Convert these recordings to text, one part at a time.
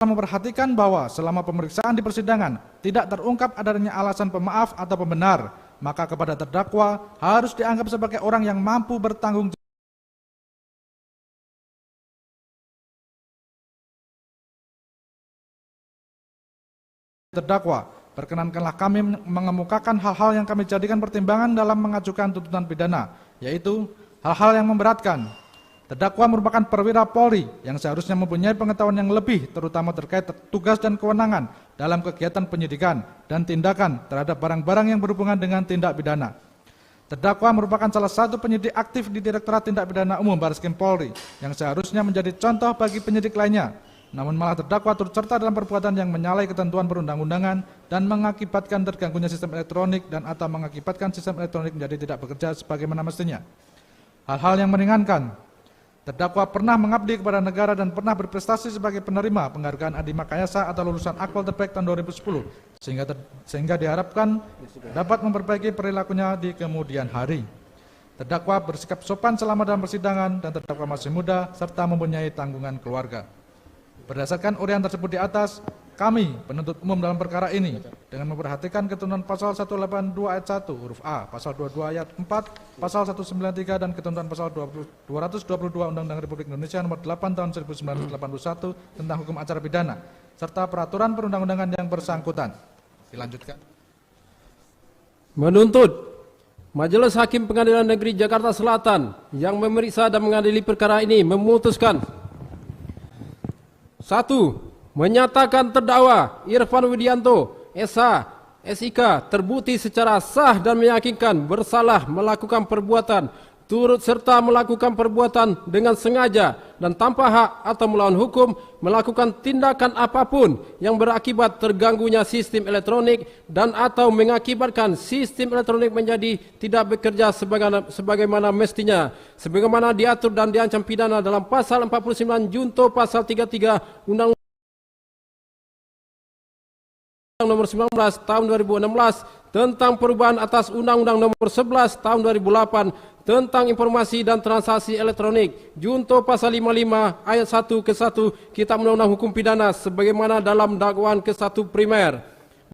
memperhatikan bahwa selama pemeriksaan di persidangan tidak terungkap adanya alasan pemaaf atau pembenar, maka kepada terdakwa harus dianggap sebagai orang yang mampu bertanggung jawab. Terdakwa, perkenankanlah kami mengemukakan hal-hal yang kami jadikan pertimbangan dalam mengajukan tuntutan pidana, yaitu hal-hal yang memberatkan. Terdakwa merupakan perwira Polri yang seharusnya mempunyai pengetahuan yang lebih, terutama terkait tugas dan kewenangan dalam kegiatan penyidikan dan tindakan terhadap barang-barang yang berhubungan dengan tindak pidana. Terdakwa merupakan salah satu penyidik aktif di Direktorat Tindak Pidana Umum Barreskrim Polri yang seharusnya menjadi contoh bagi penyidik lainnya. Namun malah terdakwa turut serta dalam perbuatan yang menyalahi ketentuan perundang-undangan dan mengakibatkan terganggunya sistem elektronik dan atau mengakibatkan sistem elektronik menjadi tidak bekerja sebagaimana mestinya. Hal-hal yang meringankan. Terdakwa pernah mengabdi kepada negara dan pernah berprestasi sebagai penerima penghargaan Adi Makayasa atau lulusan Akpol terbaik tahun 2010, sehingga diharapkan dapat memperbaiki perilakunya di kemudian hari. Terdakwa bersikap sopan selama dalam persidangan dan terdakwa masih muda serta mempunyai tanggungan keluarga. Berdasarkan uraian tersebut di atas, kami, penuntut umum dalam perkara ini, dengan memperhatikan ketentuan pasal 182 ayat 1 huruf A, pasal 22 ayat 4, pasal 193 dan ketentuan pasal 222 Undang-Undang Republik Indonesia nomor 8 tahun 1981 tentang hukum acara pidana, serta peraturan perundang-undangan yang bersangkutan. Dilanjutkan. Menuntut Majelis Hakim Pengadilan Negeri Jakarta Selatan yang memeriksa dan mengadili perkara ini memutuskan: 1. Menyatakan terdakwa Irfan Widianto, SH, SIK terbukti secara sah dan meyakinkan bersalah melakukan perbuatan, turut serta melakukan perbuatan dengan sengaja dan tanpa hak atau melawan hukum, melakukan tindakan apapun yang berakibat terganggunya sistem elektronik dan atau mengakibatkan sistem elektronik menjadi tidak bekerja sebagaimana mestinya, sebagaimana diatur dan diancam pidana dalam pasal 49 junto pasal 33 Undang-Undang nomor 19 tahun 2016 tentang perubahan atas Undang-Undang nomor 11 tahun 2008 tentang informasi dan transaksi elektronik, junto pasal 55 ayat 1 ke 1 Kitab Undang-Undang Hukum Pidana sebagaimana dalam dakwaan ke-1 primer.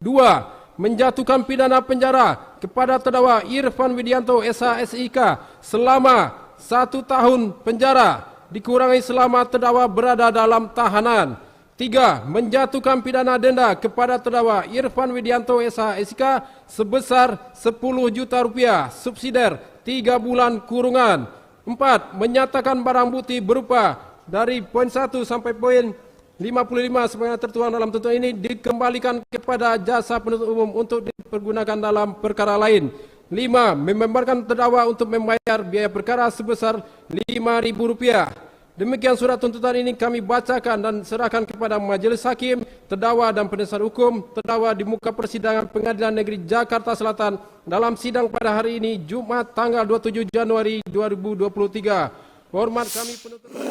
2. Menjatuhkan pidana penjara kepada terdakwa Irfan Widianto, SH, SIK selama 1 tahun penjara dikurangi selama terdakwa berada dalam tahanan. 3. Menjatuhkan pidana denda kepada terdakwa Irfan Widianto, SH, SIK sebesar 10 juta rupiah subsidiar 3 bulan kurungan. 4. Menyatakan barang bukti berupa dari poin 1 sampai poin 55 sebagaimana tertuang dalam tuntutan ini dikembalikan kepada jasa penuntut umum untuk dipergunakan dalam perkara lain. 5. Membebankan terdakwa untuk membayar biaya perkara sebesar Rp5.000. Demikian surat tuntutan ini kami bacakan dan serahkan kepada majelis hakim, terdakwa dan penasihat hukum terdakwa di muka persidangan Pengadilan Negeri Jakarta Selatan dalam sidang pada hari ini Jumat tanggal 27 Januari 2023. Hormat kami penuntut.